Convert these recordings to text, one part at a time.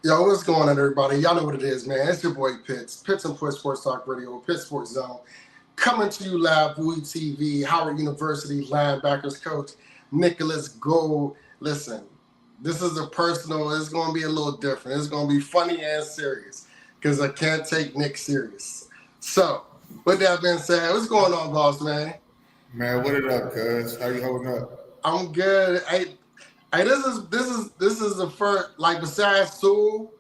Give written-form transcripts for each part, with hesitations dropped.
Yo, what's going on, everybody? Y'all know what it is, man. It's your boy Pitts and Push Sports Talk Radio, Pitt Sports Zone, coming to you live, Bowie TV, Howard University linebackers coach Nicholas Gould. Listen, this is a personal. It's going to be a little different. It's going to be funny and serious because I can't take Nick serious. So, with that being said, what's going on, boss man? Man, what it up, cuz? How you holding up? I'm good. Hey, this is the first, like, besides Sewell,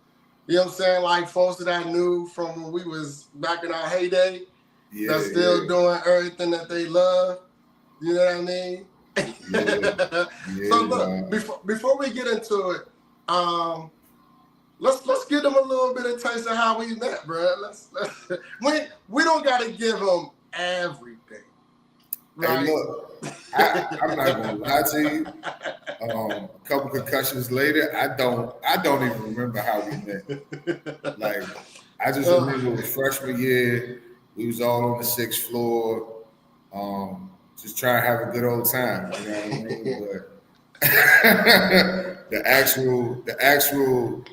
you know what I'm saying, like folks that I knew from when we was back in our heyday, that's still doing everything that they love. You know what I mean? So look, before we get into it, let's give them a little bit of taste of how we met, bro. We don't gotta give them everything. Right? Hey, look, I'm not gonna lie to you. A couple concussions later, I don't even remember how we met. Like, I just remember it was freshman year. We was all on the 6th floor, just trying to have a good old time. You know what I mean? But the actual,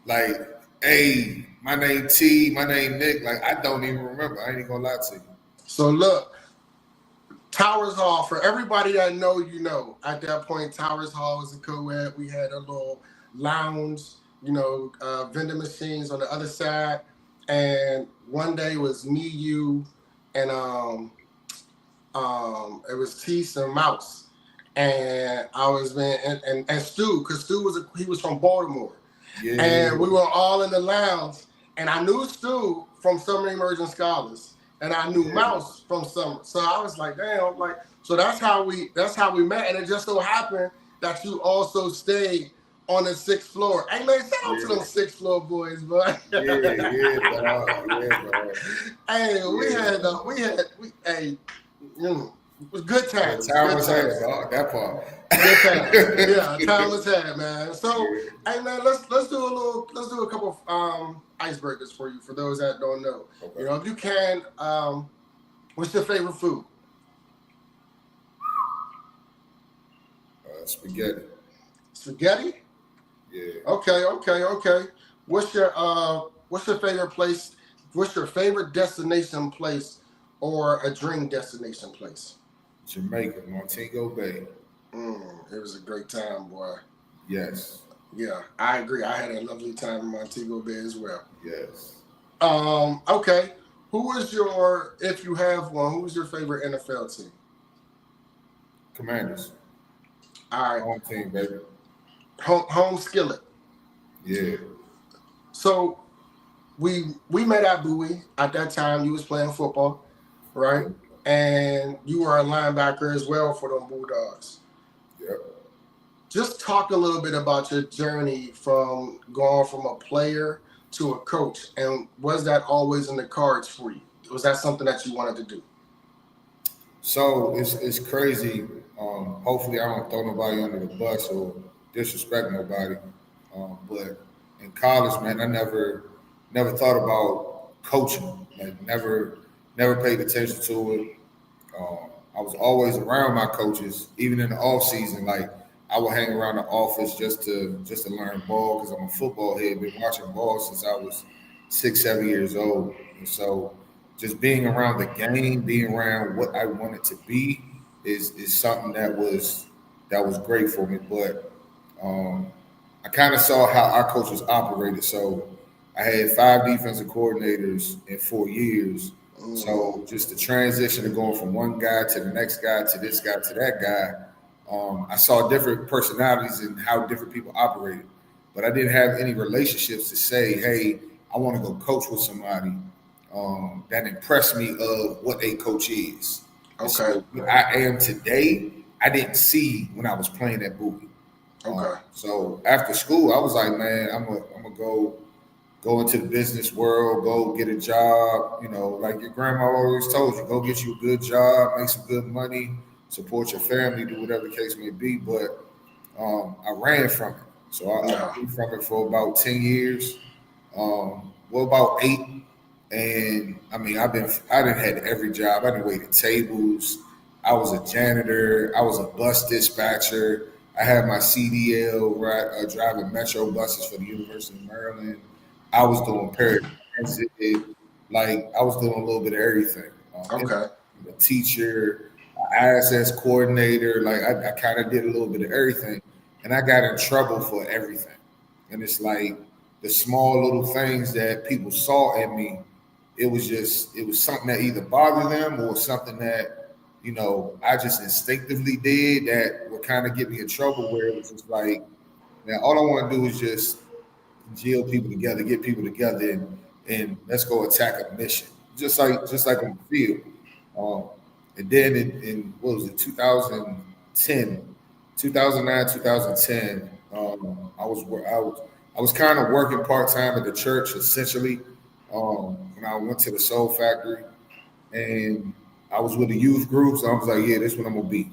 like, hey, my name T, my name Nick. Like, I don't even remember. I ain't gonna lie to you. So look. Towers Hall, for everybody that know, you know, at that point, Towers Hall was a co-ed. We had a little lounge, vending machines on the other side. And one day it was me, you, and it was Tease and Mouse. And I was and Stu, because Stu he was from Baltimore. Yeah. And we were all in the lounge. And I knew Stu from Summer Emerging Scholars. And I knew Mouse from Summer. So I was like, damn, so that's how we met. And it just so happened that you also stayed on the 6th floor. Hey man, shout out to them 6th floor boys, bro. Hey, it was good times. Time was had, that part. Good time. Yeah, time was had, man. So, hey man, let's do a couple of icebreakers for you, for those that don't know. Okay. If you can, what's your favorite food? Spaghetti. Spaghetti? Yeah. Okay. What's your favorite place? What's your favorite destination place or a dream destination place? Jamaica, Montego Bay. It was a great time, boy. Yes. Yeah, I agree. I had a lovely time in Montego Bay as well. Yes. Okay. If you have one, who's your favorite NFL team? Commanders. All right. Home team, baby. Home skillet. Yeah. So we met at Bowie. At that time, you was playing football, right? And you were a linebacker as well for them Bulldogs. Yep. Just talk a little bit about your journey from going from a player to a coach, and was that always in the cards for you? Was that something that you wanted to do? So it's crazy. Hopefully I don't throw nobody under the bus or disrespect nobody. But in college, man, I never thought about coaching. Like never paid attention to it. I was always around my coaches, even in the off season. Like I would hang around the office just to learn ball because I'm a football head. Been watching ball since I was 6, 7 years old, and so just being around the game, being around what I wanted to be, is something that was great for me. But I kind of saw how our coaches operated. So I had 5 defensive coordinators in 4 years. So just the transition of going from one guy to the next guy to this guy to that guy, I saw different personalities and how different people operated. But I didn't have any relationships to say, hey, I want to go coach with somebody that impressed me of what a coach is. Okay. So what I am today, I didn't see when I was playing at Bowie. Okay. So after school, I was like, man, I'm gonna go into the business world, go get a job. Like your grandma always told you, go get you a good job, make some good money, support your family, do whatever the case may be. But I ran from it. So I ran from it for about 10 years. About 8. And I mean, I done had every job. I done waited tables. I was a janitor. I was a bus dispatcher. I had my CDL, right, driving metro buses for the University of Maryland. I was doing paratransit, like I was doing a little bit of everything. Okay. A teacher, ISS coordinator, like I kind of did a little bit of everything, and I got in trouble for everything. And it's like the small little things that people saw in me. It was something that either bothered them or something that I just instinctively did that would kind of get me in trouble. Where it was just like, man, all I want to do is just jail people together, get people together, and let's go attack a mission, just like on the field. Um, and then in what was it, 2010, 2009, 2010, I was kind of working part time at the church essentially. When I went to the Soul Factory, and I was with the youth groups, I was like, yeah, this is what I'm gonna be.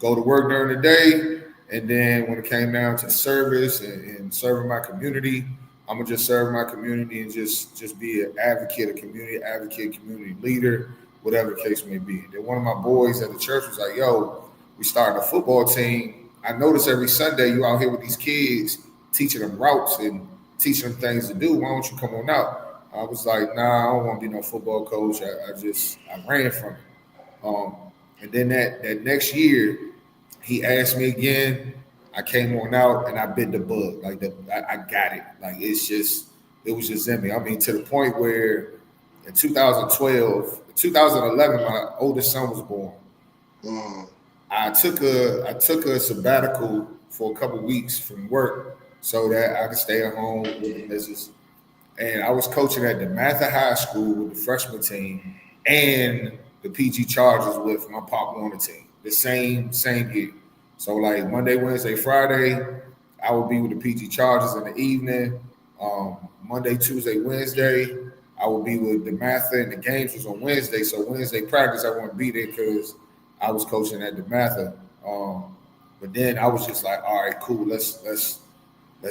Go to work during the day, and then when it came down to service and serving my community, I'm gonna just serve my community and just be an advocate, a community advocate, community leader, whatever the case may be. Then one of my boys at the church was like, yo, we started a football team. I notice every Sunday you out here with these kids teaching them routes and teaching them things to do. Why don't you come on out? I was like, nah, I don't want to be no football coach. I ran from it. And then that next year, he asked me again. I came on out and I bit the bug. Like I got it. Like it was just in me. I mean, to the point where in 2011, my oldest son was born. I took a sabbatical for a couple of weeks from work so that I could stay at home with the business. And I was coaching at DeMatha High School with the freshman team and the PG Chargers with my Pop Warner team the same year. So like Monday, Wednesday, Friday, I would be with the PG Chargers in the evening. Monday, Tuesday, Wednesday, I would be with DeMatha, and the games was on Wednesday. So Wednesday practice, I wouldn't be there because I was coaching at DeMatha. But then I was just like, all right, cool, let's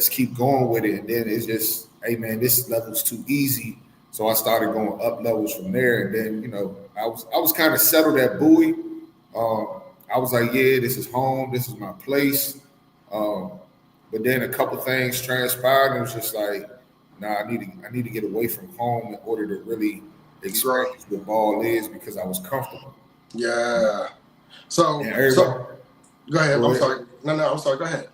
keep going with it. And then it's just, hey man, this level's too easy. So I started going up levels from there. And then, I was kind of settled at Bowie. I was like, yeah, this is home. This is my place. But then a couple things transpired, and it was just like, nah, I need to get away from home in order to really experience what ball is because I was comfortable. Yeah. So go ahead. I'm sorry. No, I'm sorry. Go ahead.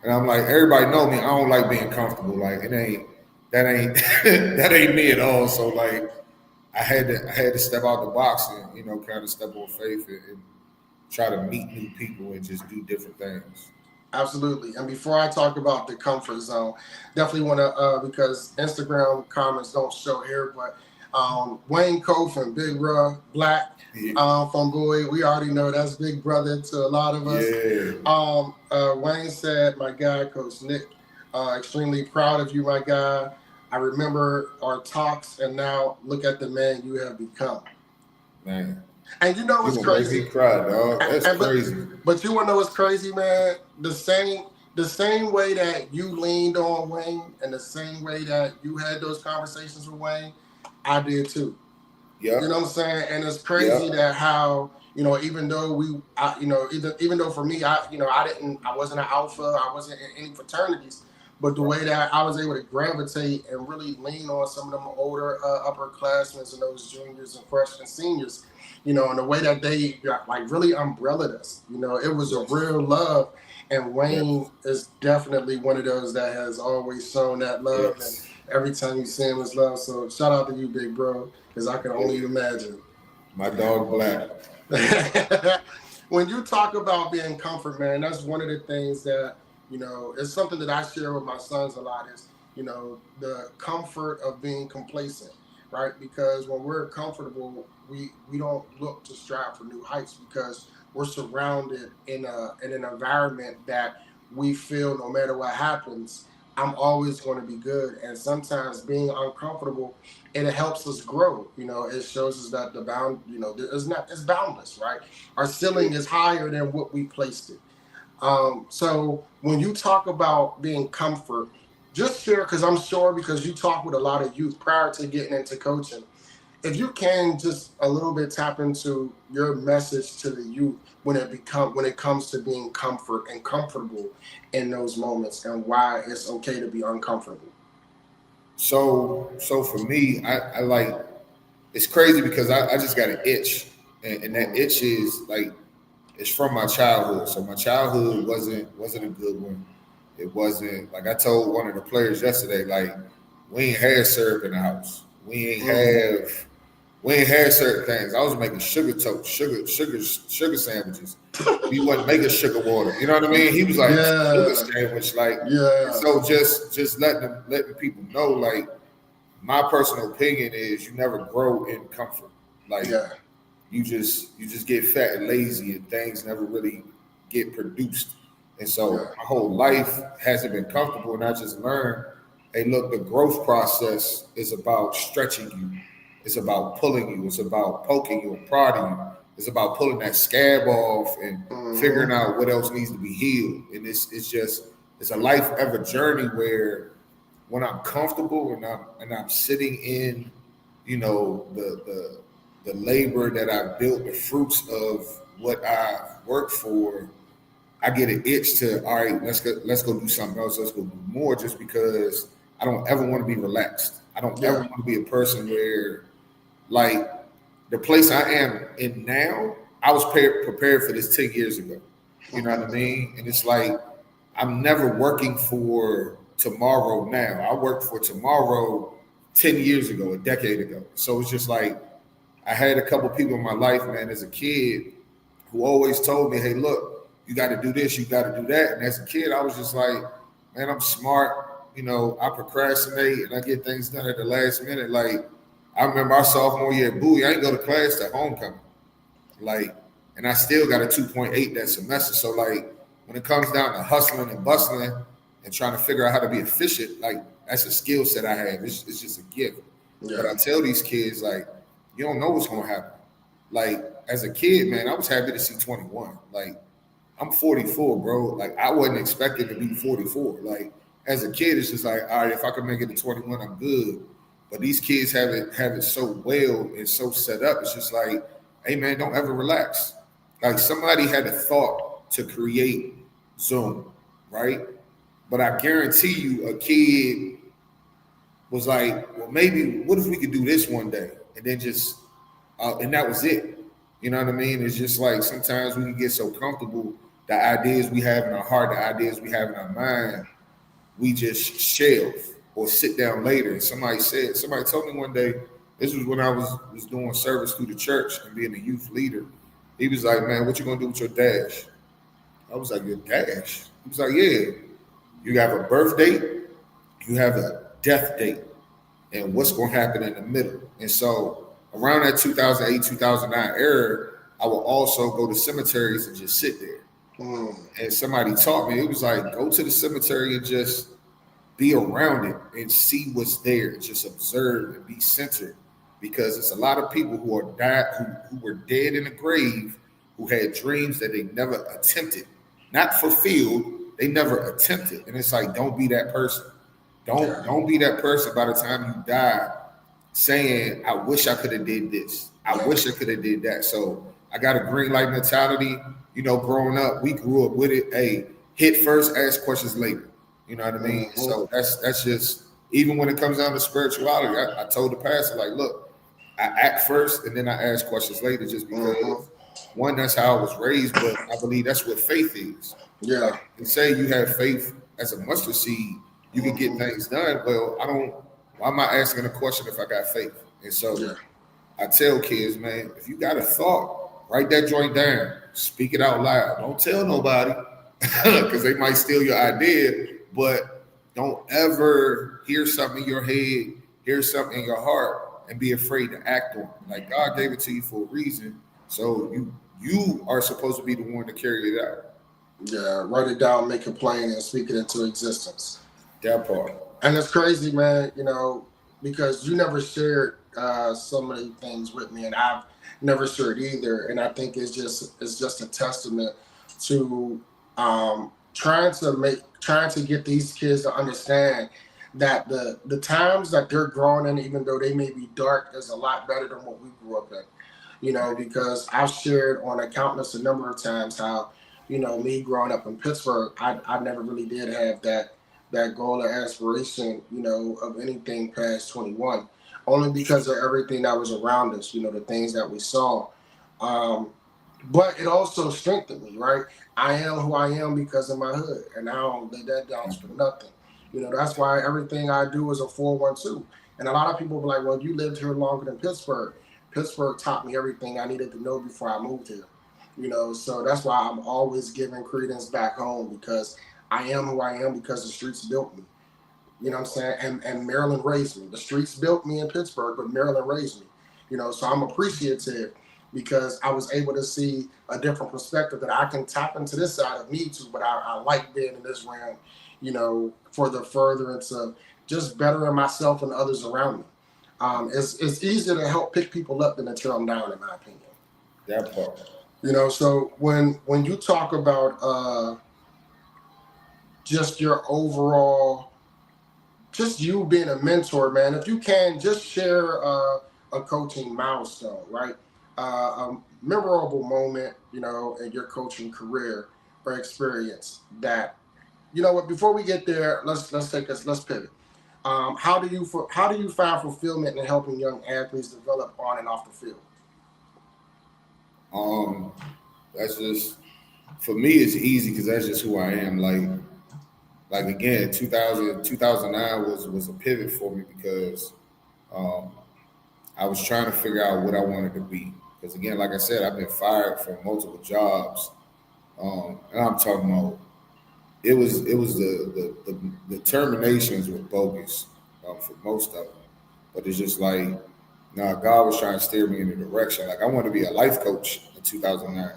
And I'm like, everybody know me. I don't like being comfortable. Like that ain't that ain't me at all. So like, I had to step out the box and kind of step on faith and try to meet new people and just do different things. Absolutely. And before I talk about the comfort zone, definitely want to because Instagram comments don't show here, but Wayne Cofen, Big Ruh, Black from Bowie, we already know that's big brother to a lot of us. Yeah. Wayne said, my guy, Coach Nick, extremely proud of you, my guy. I remember our talks, and now look at the man you have become. Man. And you know what's crazy? Make me cry, dog. That's crazy. But you want to know what's crazy, man? The same way that you leaned on Wayne, and the same way that you had those conversations with Wayne, I did too. Yeah. You know what I'm saying? And it's crazy that how even though even though for me, I wasn't an alpha, I wasn't in any fraternities. But the way that I was able to gravitate and really lean on some of them older upperclassmen and those juniors and freshmen, seniors, and the way that they like really umbrellaed us, it was a real love. And Wayne is definitely one of those that has always shown that love. And every time you see him is love. So shout out to you, big bro, because I can only imagine. My dog Black. When you talk about being comfort, man, that's one of the things that, it's something that I share with my sons a lot is, the comfort of being complacent, right? Because when we're comfortable, we don't look to strive for new heights because we're surrounded in an environment that we feel no matter what happens, I'm always going to be good. And sometimes being uncomfortable, it helps us grow. It shows us that it's boundless, right? Our ceiling is higher than what we placed it. So when you talk about being comfort, just share, because I'm sure because you talk with a lot of youth prior to getting into coaching, if you can just a little bit tap into your message to the youth when it comes to being comfort and comfortable in those moments and why it's okay to be uncomfortable. So for me, I like, it's crazy because I just got an itch, and that itch is like, it's from my childhood. So my childhood wasn't a good one. It wasn't, like I told one of the players yesterday, like, we ain't had syrup in the house. We ain't had certain things. I was making sugar toast, sugar sandwiches. We wasn't making sugar water. You know what I mean? He was like, sugar sandwich, like, so just letting people know, like, my personal opinion is you never grow in comfort. Like, you just get fat and lazy, and things never really get produced. And so my whole life hasn't been comfortable, and I just learned, hey, look, the growth process is about stretching you. It's about pulling you. It's about poking you and prodding you. It's about pulling that scab off and figuring out what else needs to be healed. And it's a life ever journey where when I'm comfortable and I'm sitting in, you know, the labor that I built, the fruits of what I've worked for, I get an itch to, all right, let's go do something else. Let's go do more, just because I don't ever want to be relaxed. I don't ever want to be a person where, like, the place I am in now, I was prepared for this 10 years ago. You know what I mean? And it's like, I'm never working for tomorrow now. I worked for tomorrow 10 years ago, a decade ago. So it's just like, I had a couple people in my life, man, as a kid, who always told me, hey, look, you got to do this, you got to do that. And as a kid, I was just like, man, I'm smart. You know, I procrastinate and I get things done at the last minute. Like, I remember our sophomore year at Bowie, I didn't go to class at homecoming. Like, and I still got a 2.8 that semester. So, like, when it comes down to hustling and bustling and trying to figure out how to be efficient, like, that's a skill set I have. It's just a gift. But I tell these kids, like, you don't know what's going to happen. Like, as a kid, man, I was happy to see 21. Like, I'm 44, bro. Like, I wasn't expecting to be 44. Like, as a kid, it's just like, all right, if I can make it to 21, I'm good. But these kids have it so well and so set up. It's just like, hey, man, don't ever relax. Like, somebody had a thought to create Zoom, right? But I guarantee you, a kid was like, well, maybe, what if we could do this one day? And then just, and that was it. You know what I mean? It's just like, sometimes we can get so comfortable, the ideas we have in our heart, the ideas we have in our mind, we just shelve or sit down later. And somebody told me one day, this was when I was doing service through the church and being a youth leader. He was like, man, what you gonna do with your dash? I was like, your dash? He was like, yeah, you have a birth date, you have a death date, and what's gonna happen in the middle. And so around that 2008, 2009 era, I will also go to cemeteries and just sit there. And somebody taught me, it was like, go to the cemetery and just be around it and see what's there. Just observe and be centered, because it's a lot of people who are who were dead in the grave, who had dreams that they never attempted, not fulfilled. They never attempted. And it's like, don't be that person. Don't be that person by the time you die saying, I wish I could have did this. I wish I could have did that. So I got a green light mentality. You know, growing up, we grew up with it. Hey, hit first, ask questions later. You know what I mean? So that's just, even when it comes down to spirituality, I told the pastor, like, look, I act first and then I ask questions later, just because one, that's how I was raised, but I believe that's what faith is. Yeah. Like, and say you have faith as a mustard seed, you can get things done. Well, why am I asking a question if I got faith? And so I tell kids, man, if you got a thought, write that joint down, speak it out loud. Don't tell nobody, because they might steal your idea, but don't ever hear something in your head, hear something in your heart, and be afraid to act on it. Like, God gave it to you for a reason, so you are supposed to be the one to carry it out. Yeah, write it down, make it plain, and speak it into existence. That part. And it's crazy, man, you know, because you never shared so many things with me, and I've never shared either. And I think it's just a testament to trying to get these kids to understand that the times that they're growing in, even though they may be dark, is a lot better than what we grew up in. Because I've shared on a countless a number of times how, me growing up in Pittsburgh, I never really did have that goal or aspiration, of anything past 21, only because of everything that was around us, the things that we saw. Um, but it also strengthened me, right? I am who I am because of my hood, and I don't lay that down for nothing. That's why everything I do is a 412. And a lot of people be like, well, you lived here longer than Pittsburgh. Pittsburgh taught me everything I needed to know before I moved here. So that's why I'm always giving credence back home, because I am who I am because the streets built me. You know what I'm saying? And Maryland raised me. The streets built me in Pittsburgh, but Maryland raised me. So I'm appreciative because I was able to see a different perspective that I can tap into this side of me too. But I like being in this realm, for the furtherance of just bettering myself and others around me. It's easier to help pick people up than to tear them down, in my opinion. That part. So when you talk about just your overall, just you being a mentor, man, if you can just share a coaching milestone, right? A memorable moment, in your coaching career or experience that, before we get there, let's pivot. How do you find fulfillment in helping young athletes develop on and off the field? That's just, for me, it's easy because that's just who I am. Like again, 2009 was a pivot for me because I was trying to figure out what I wanted to be. Because again, like I said, I've been fired from multiple jobs, and I'm talking about it was the terminations were bogus for most of them. But it's just like, nah, God was trying to steer me in a direction. Like I wanted to be a life coach in 2009.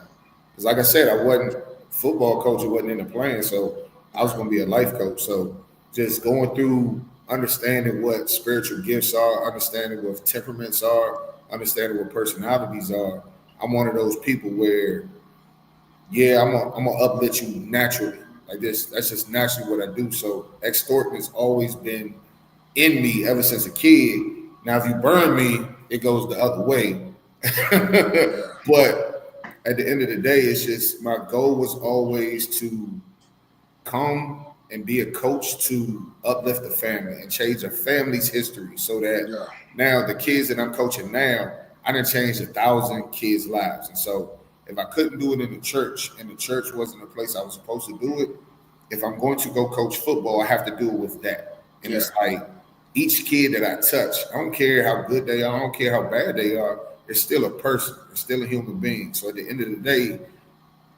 Because like I said, I wasn't football coach. It wasn't in the plan, so I was going to be a life coach. So just going through understanding what spiritual gifts are, understanding what temperaments are, understanding what personalities are. I'm one of those people where, yeah, I'm gonna uplift you naturally. Like this, that's just naturally what I do. So extorting has always been in me ever since a kid. Now, if you burn me, it goes the other way. But at the end of the day, it's just my goal was always to come and be a coach to uplift the family and change a family's history so that now the kids that I'm coaching now, I done changed 1,000 kids' lives. And so if I couldn't do it in the church and the church wasn't the place I was supposed to do it, if I'm going to go coach football, I have to do it with that. And it's like each kid that I touch, I don't care how good they are, I don't care how bad they are, they're still a person, they're still a human being. So at the end of the day,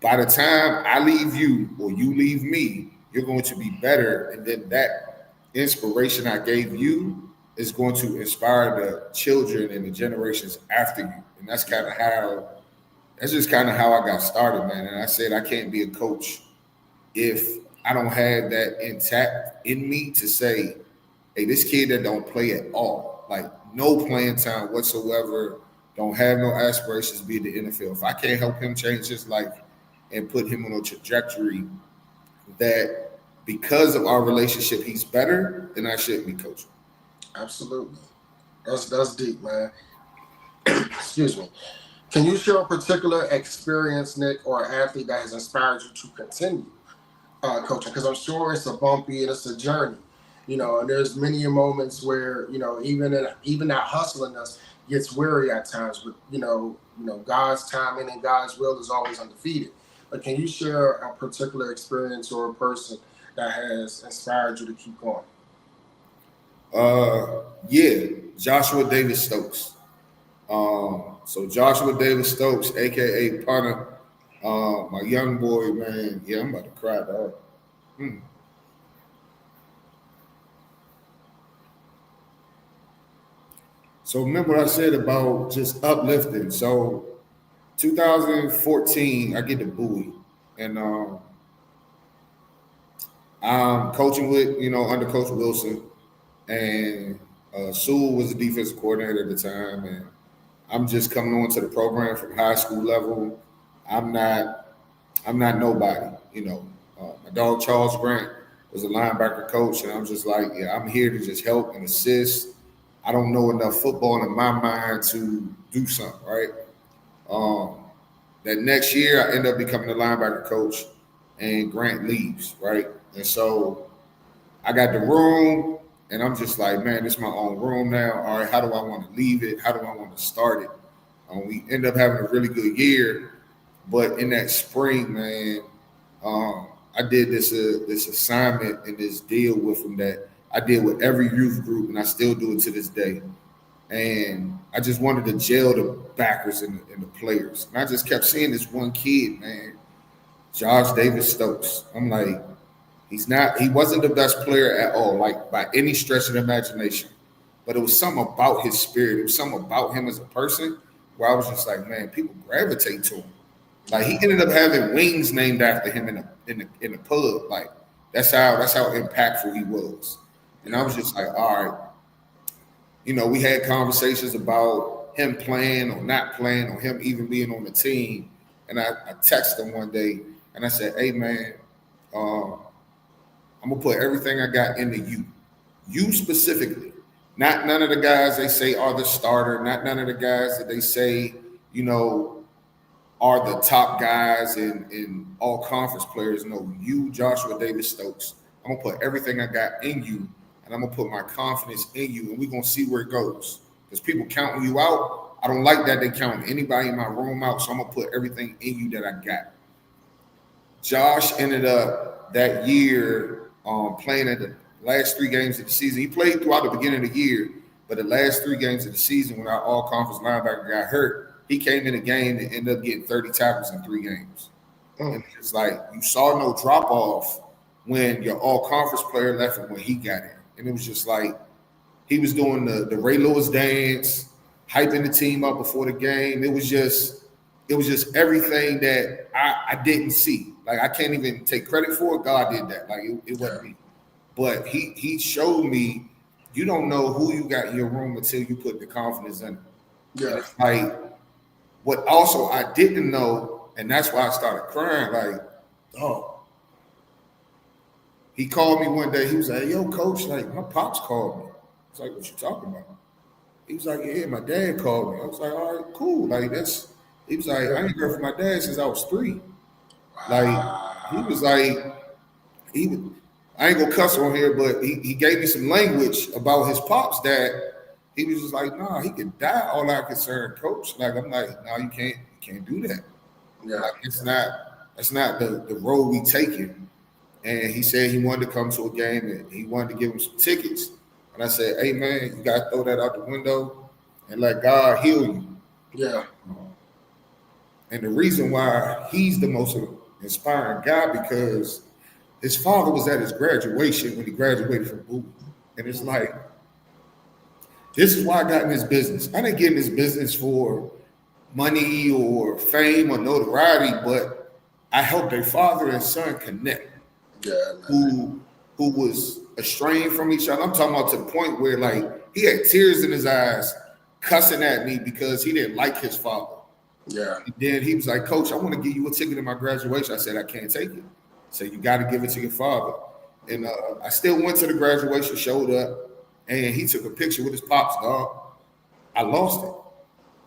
by the time I leave you or you leave me, you're going to be better. And then that inspiration I gave you is going to inspire the children and the generations after you. And that's just kind of how I got started, man. And I said, I can't be a coach if I don't have that intact in me to say, hey, this kid that don't play at all, like no playing time whatsoever, don't have no aspirations to be in the NFL. If I can't help him change his life and put him on a trajectory that because of our relationship, he's better, then I shouldn't be coaching. Absolutely. That's deep, man. Excuse me. Can you share a particular experience, Nick, or athlete that has inspired you to continue coaching? Because I'm sure it's a bumpy and it's a journey, and there's many moments where, even that hustling us gets weary at times, but God's timing and God's will is always undefeated. But can you share a particular experience or a person that has inspired you to keep going? Yeah, Joshua Davis Stokes. So Joshua Davis Stokes, aka Punter, my young boy, man. Yeah, I'm about to cry, dog. So remember what I said about just uplifting. So 2014, I get the Bowie, and I'm coaching with under Coach Wilson, and Sewell was the defensive coordinator at the time, and I'm just coming on to the program from high school level. I'm not nobody, My dog Charles Grant was a linebacker coach, and I'm just like, yeah, I'm here to just help and assist. I don't know enough football in my mind to do something, right? Um, that next year, I end up becoming a linebacker coach, and Grant leaves, right? And so I got the room, and I'm just like, man, this is my own room now. All right, how do I want to leave it? How do I want to start it? We end up having a really good year, but in that spring, man, I did this assignment and this deal with them that I did with every youth group, and I still do it to this day. And I just wanted to jail the backers and the players. And I just kept seeing this one kid, man, Josh Davis Stokes. I'm like, he wasn't the best player at all, like by any stretch of the imagination. But it was something about his spirit. It was something about him as a person where I was just like, man, people gravitate to him. Like he ended up having wings named after him in the pub. Like that's how impactful he was. And I was just like, all right. We had conversations about him playing or not playing or him even being on the team. And I texted him one day and I said, hey man, I'm gonna put everything I got into you. You specifically. Not none of the guys they say are the starter, not none of the guys that they say, are the top guys in all conference players. No, you, Joshua Davis Stokes. I'm gonna put everything I got in you, and I'm gonna put my confidence in you, and we're gonna see where it goes. Because people counting you out, I don't like that they count anybody in my room out, so I'm gonna put everything in you that I got. Josh ended up that year playing at the last 3 games of the season. He played throughout the beginning of the year, but the last 3 games of the season when our all-conference linebacker got hurt, he came in a game and ended up getting 30 tackles in 3 games. And it's like you saw no drop-off when your all-conference player left and when he got in. And it was just like he was doing the Ray Lewis dance, hyping the team up before the game. It was just everything that I didn't see. Like I can't even take credit for it. God did that. Like it wasn't me. But he showed me you don't know who you got in your room until you put the confidence in it. Yeah. It's like what also I didn't know, and that's why I started crying. Like, oh, he called me one day. He was like, "Yo, coach, like my pops called me." I was like, "What you talking about?" He was like, "Yeah, my dad called me." I was like, "All right, cool." Like that's. He was like, "I ain't heard from my dad since I was 3." Like he was like, I ain't gonna cuss on here, but he gave me some language about his pops that he was just like, nah, he could die. All I concerned, coach. Like I'm like, no, you can't do that. Yeah, like that's not the road we taking. And he said he wanted to come to a game and he wanted to give him some tickets. And I said, hey man, you gotta throw that out the window and let God heal you. Yeah. And the reason why he's the most inspiring guy because his father was at his graduation when he graduated from Bowie. And it's like, this is why I got in this business. I didn't get in this business for money or fame or notoriety, but I helped a father and son connect. Yeah, who was estranged from each other. I'm talking about to the point where like he had tears in his eyes cussing at me because he didn't like his father. Yeah. And then he was like, Coach, I want to give you a ticket to my graduation. I said, I can't take it. So you got to give it to your father. And I still went to the graduation, showed up, and he took a picture with his pops, dog. I lost it.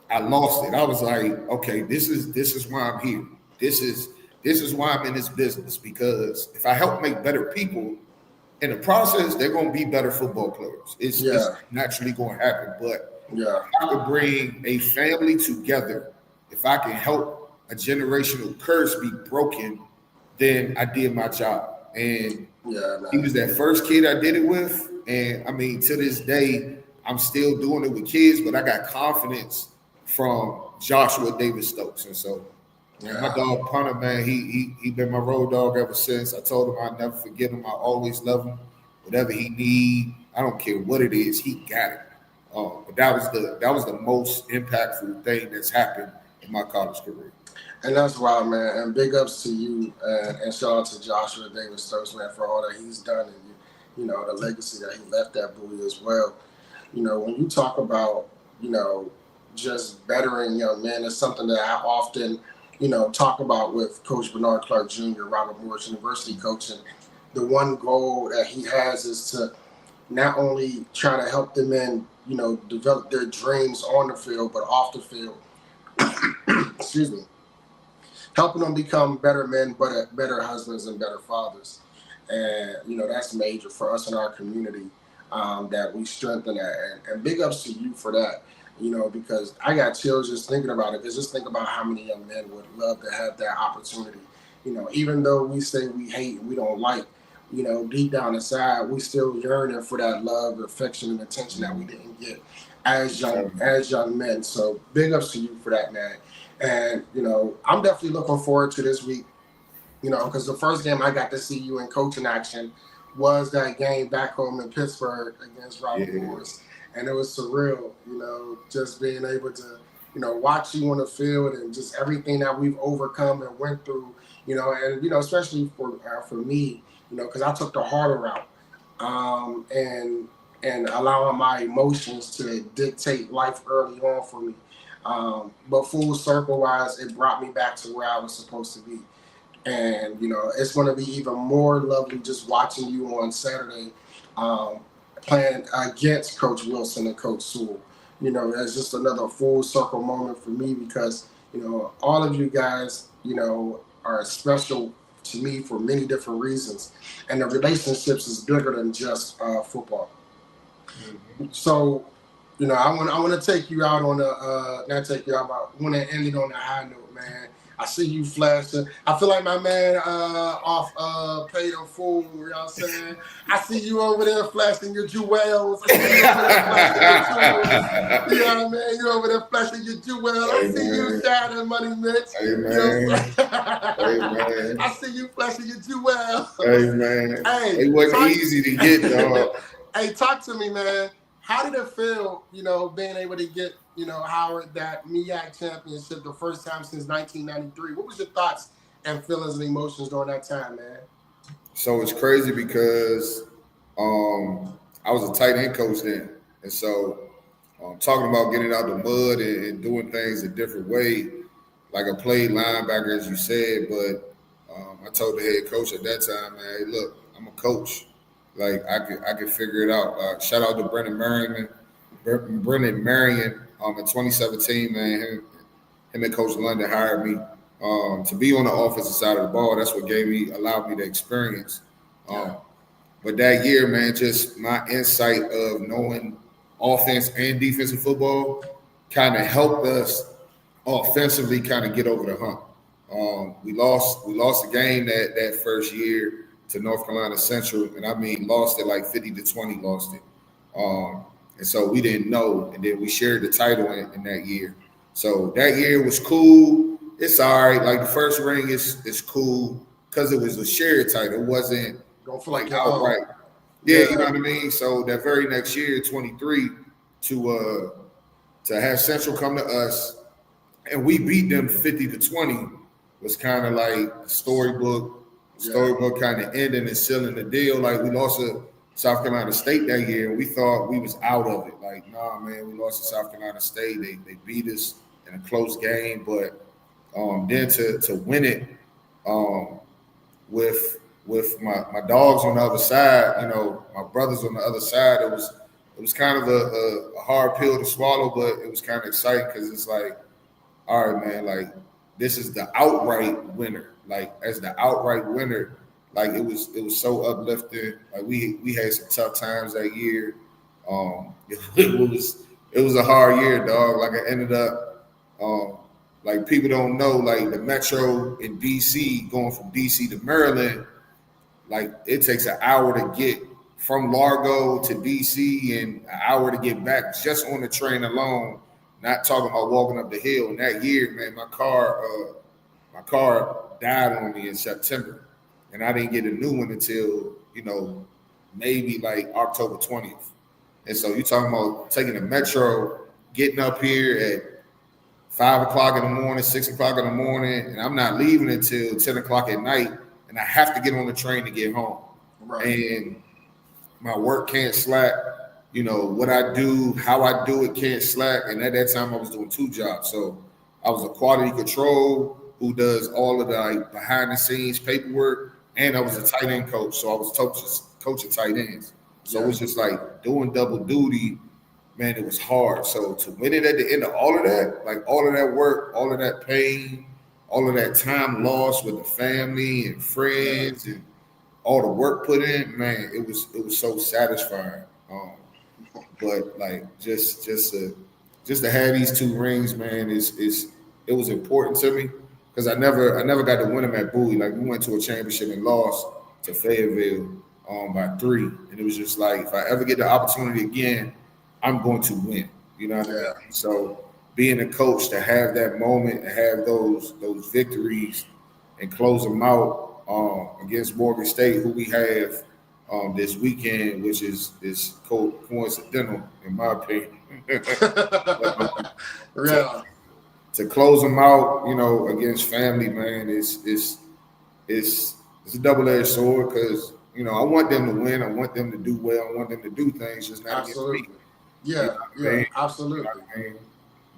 I was like, okay, this is why I'm here. This is why I'm in this business, because if I help make better people, in the process, they're going to be better football players. It's naturally going to happen. But if I could bring a family together, if I can help a generational curse be broken, then I did my job. And he was that first kid I did it with. And I mean, to this day, I'm still doing it with kids, but I got confidence from Joshua Davis Stokes. And so my dog Punter, man, he been my road dog ever since. I told him I'd never forget him. I always love him. Whatever he need, I don't care what it is, he got it. But that was the most impactful thing that's happened in my college career. And that's wild, man. And big ups to you and shout out to Joshua Davis Stokes, man, for all that he's done and the legacy that he left at Bowie as well. When you talk about, just bettering young men, it's something that I often, talk about with Coach Bernard Clark Jr., Robert Morris University coach. And the one goal that he has is to not only try to help them in, develop their dreams on the field, but off the field. Excuse me. Helping them become better men, better husbands, and better fathers. And, that's major for us in our community, that we strengthen that. And big ups to you for that, because I got chills just thinking about it. Because just think about how many young men would love to have that opportunity. Even though we say we hate and we don't like, deep down inside, we still yearning for that love, affection, and attention that we didn't get as young men. So big ups to you for that, man. And, I'm definitely looking forward to this week, because the first game I got to see you in coaching action was that game back home in Pittsburgh against Robert Morris. And it was surreal, just being able to, watch you on the field and just everything that we've overcome and went through, and, especially for me, because I took the harder route, and allowing my emotions to dictate life early on for me. But full circle wise, it brought me back to where I was supposed to be. And, it's going to be even more lovely just watching you on Saturday, playing against Coach Wilson and Coach Sewell. That's just another full circle moment for me because, all of you guys, are special to me for many different reasons. And the relationships is bigger than just football. Mm-hmm. So, I want to take you out on not take you out, but I want to end it on a high note, man. I see you flashing. I feel like my man off Paid in Full, you know what I'm saying? I see you over there flashing your jewels. I see you over there flashing your jewels. You know what I mean? You over there flashing your jewels. I see you shining money, Mitch. Hey, man. Hey, man. I see you flashing your jewels. Hey, man. Hey, it wasn't easy to get, dog. Hey, talk to me, man. How did it feel, being able to get, Howard that MEAC championship the first time since 1993? What was your thoughts and feelings and emotions during that time, man? So it's crazy because I was a tight end coach then. And so talking about getting out the mud and doing things a different way, like I played linebacker, as you said, but I told the head coach at that time, man, hey, look, I'm a coach. Like I could figure it out. Shout out to Brendan Marion in 2017, man. Him and Coach London hired me to be on the offensive side of the ball. That's what allowed me the experience. But that year, man, just my insight of knowing offense and defensive football kind of helped us offensively kind of get over the hump. We lost the game that first year to North Carolina Central, and I mean lost it like 50-20, lost it. And so we didn't know, and then we shared the title in that year. So that year was cool. It's all right. Like the first ring is cool because it was a shared title. It wasn't don't feel like outright. Yeah, you know what I mean? So that very next year, 23, to have Central come to us and we beat them 50-20 was kind of like storybook kind of ending and sealing the deal. Like we lost to South Carolina State that year, and we thought we was out of it. Like, nah, man, we lost to South Carolina State. They beat us in a close game, but then to win it with my dogs on the other side, my brothers on the other side, it was kind of a hard pill to swallow, but it was kind of exciting because it's like, all right, man, like this is the outright winner. Like as the outright winner, like it was so uplifting. Like we had some tough times that year. It was a hard year, dog. Like I ended up like people don't know, like the metro in DC, going from DC to Maryland, like it takes an hour to get from Largo to DC and an hour to get back just on the train alone, not talking about walking up the hill. And that year, man, my car died on me in September, and I didn't get a new one until maybe like October 20th. And so you're talking about taking the metro, getting up here at 5 o'clock in the morning, 6 o'clock in the morning, and I'm not leaving until 10 o'clock at night, and I have to get on the train to get home. Right. And my work can't slack. What I do, how I do it can't slack. And at that time, I was doing 2 jobs. So I was a quality control who does all of the behind the scenes paperwork, and I was a tight end coach, so I was coaching tight ends. So it was just like doing double duty. Man, it was hard. So to win it at the end of all of that, like all of that work, all of that pain, all of that time lost with the family and friends and all the work put in, man, it was so satisfying. But like just to have these 2 rings, man, it was important to me because I never got to win them at Bowie. Like we went to a championship and lost to Fayetteville by 3, and it was just like if I ever get the opportunity again, I'm going to win. You know what I mean? So being a coach to have that moment, to have those victories and close them out against Morgan State, who we have this weekend, which is coincidental in my opinion. To close them out, you know, against family, man, it's a double-edged sword because you know I want them to win, I want them to do well, I want them to do things just not against me. Absolutely. You know what I mean?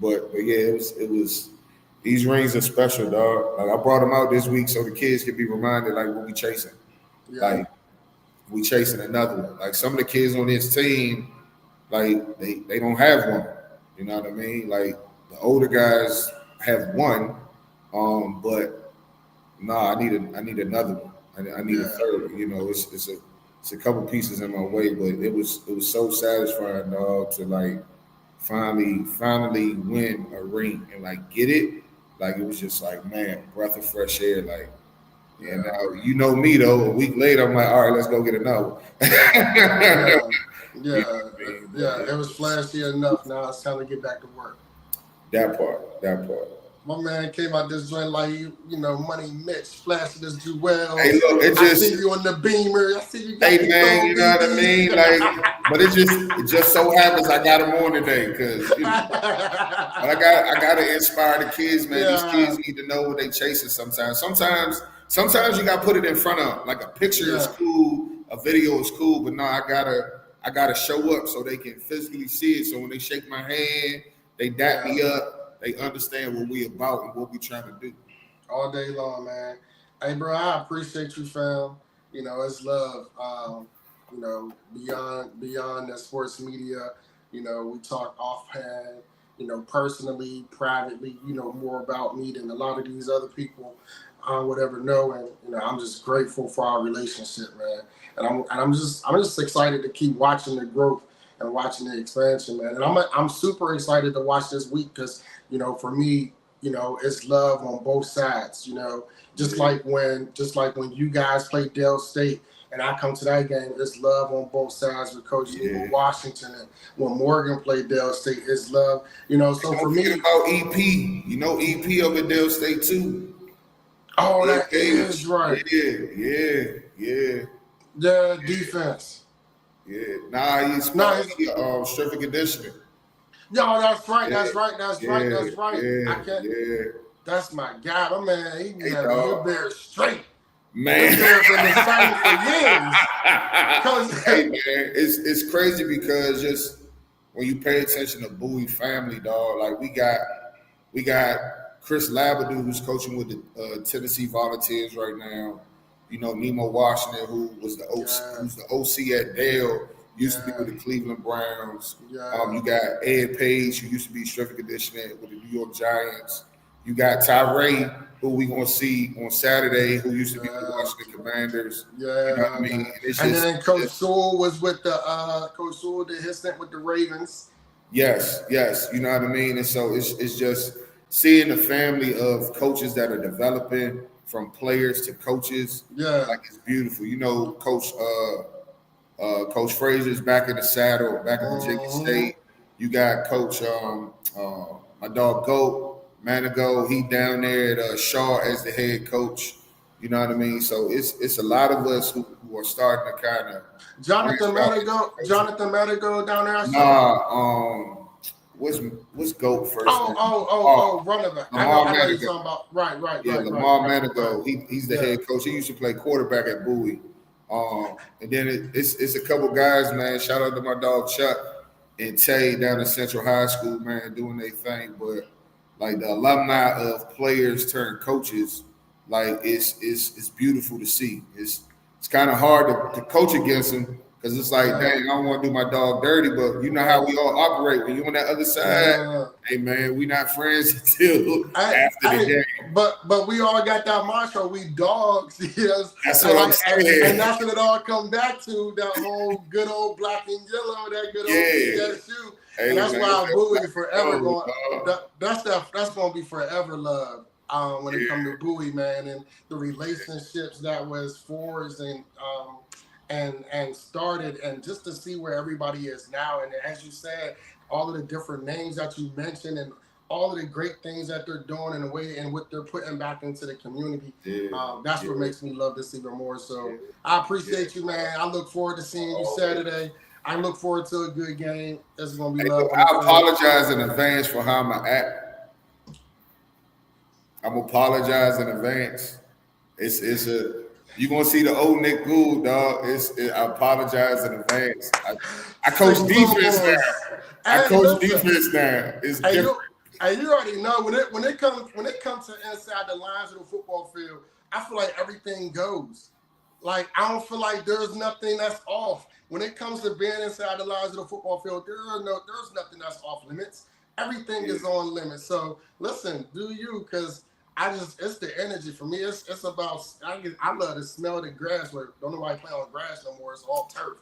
But yeah, it was. These rings are special, dog. Like I brought them out this week so the kids can be reminded, like what we chasing. Like we chasing another one. Like some of the kids on this team, like they don't have one. You know what I mean? Like the older guys have one, but I need another one. I need a third. You know, it's a couple pieces in my way, but it was so satisfying, dog, to like finally win a ring and like get it. Like it was just like, man, breath of fresh air. Like, and now you know me though. A week later, I'm like, all right, let's go get another one. It was flashy enough. Now it's time to get back to work. That part. My man came out this joint like, you know, Money Mitch, flashing his jewels. Hey, look, I see you on the Beamer. I see you. Hey, man, you know what I mean? Like, but it just so happens I got them on today because, you know, but I gotta inspire the kids, man. These kids need to know what they chasing sometimes. Sometimes you gotta put it in front of them. Like a picture is cool, a video is cool, but no, I gotta show up so they can physically see it. So when they shake my hand, they dap me up. They understand what we about and what we trying to do. All day long, man. Hey, bro, I appreciate you, fam. You know, it's love. You know, beyond the sports media. You know, we talk offhand. You know, personally, privately. You know more about me than a lot of these other people would ever know. And you know, I'm just grateful for our relationship, man. And I'm just excited to keep watching the growth and watching the expansion, man. And I'm super excited to watch this week because, you know, for me, you know, it's love on both sides, you know, just like when you guys play Dale State and I come to that game, it's love on both sides with Coach Washington. And when Morgan played Dale State, it's love, you know. So for me, about EP, you know, EP over at Dale State too. Oh, that is right. Yeah. The defense. Yeah, he's strength and conditioning. Yo, that's right. Yeah, I can't. Yeah. That's my guy. My man, he be having his bear straight. Man, his bear been excited for years. Hey man, it's crazy because just when you pay attention to Bowie family, dog, like we got Chris Labadou who's coaching with the Tennessee Volunteers right now. You know, Nemo Washington, who was who's the OC at Dale, used to be with the Cleveland Browns. You got Ed Page, who used to be strength and conditioning with the New York Giants. You got Tyree, who we gonna see on Saturday, who used to be with the Washington Commanders. You know what I mean? And then Coach Sewell was with the Coach Sewell did his stint with the Ravens. Yes. You know what I mean? And so it's just seeing the family of coaches that are developing from players to coaches. Like it's beautiful. You know, Coach Frazier's back in the saddle, back at Virginia State. You got Coach my dog Goat Manigo, he down there at Shaw as the head coach. You know what I mean? So it's a lot of us who are starting to kind of Jonathan Manigo down there. What's GOAT first? Running back. I know you're talking about. Right. Lamar Manigo. He's the head coach. He used to play quarterback at Bowie. And then it's a couple guys, man. Shout out to my dog Chuck and Tay down at Central High School, man, doing their thing. But like the alumni of players turned coaches, like it's beautiful to see. It's kind of hard to coach against them because it's like, dang, I don't want to do my dog dirty, but you know how we all operate when you're on that other side. Hey man, we not friends until after the game. But we all got that mantra, we dogs. Yes. That's what I'm saying. And that's what it all comes back to, that whole good old black and yellow, that good old BSU. Hey, and that's why Bowie forever going. That's going to be forever love when it comes to Bowie, man, and the relationships that was forged and started, and just to see where everybody is now, and as you said, all of the different names that you mentioned, and all of the great things that they're doing, and the way and what they're putting back into the community. That's what makes me love this even more. So I appreciate you, man. I look forward to seeing you Saturday. I look forward to a good game. This is gonna be love. I apologize in advance for how I'm gonna act. I'm apologize in advance. You're gonna see the old Nick Gould, dog. I apologize in advance. I coach defense now. I coach defense now. It's different. You already know when it comes to inside the lines of the football field, I feel like everything goes. Like I don't feel like there's nothing that's off. When it comes to being inside the lines of the football field, there's nothing that's off limits. Everything is on limits. So listen, do you, because it's the energy for me. It's about I love to smell the grass. Where don't nobody play on grass no more. It's all turf.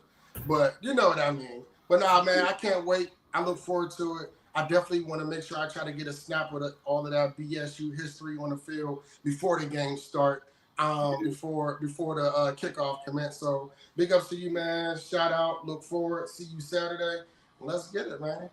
But you know what I mean. But nah, man, I can't wait. I look forward to it. I definitely want to make sure I try to get a snap with all of that BSU history on the field before the game start. Before the kickoff commence. So big ups to you, man. Shout out. Look forward. See you Saturday. Let's get it, man.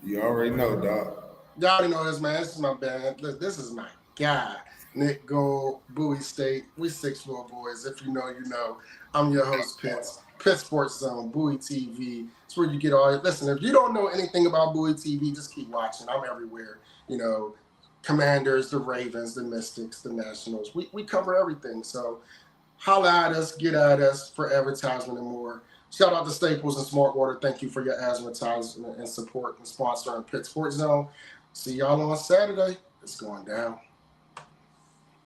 You already know, dog. Y'all already know this, man. This is my band. This is my guy, Nick Gould, Bowie State. We 6'4" boys. If you know, you know. I'm your host, Pitt Sports Zone, Bowie TV. It's where you get all. Listen, if you don't know anything about Bowie TV, just keep watching. I'm everywhere. You know. Commanders, the Ravens, the Mystics, the Nationals. We cover everything. So holla at us, get at us for advertisement and more. Shout out to Staples and Smartwater. Thank you for your advertisement and support and sponsoring Pitt Sports Zone. See y'all on Saturday. It's going down.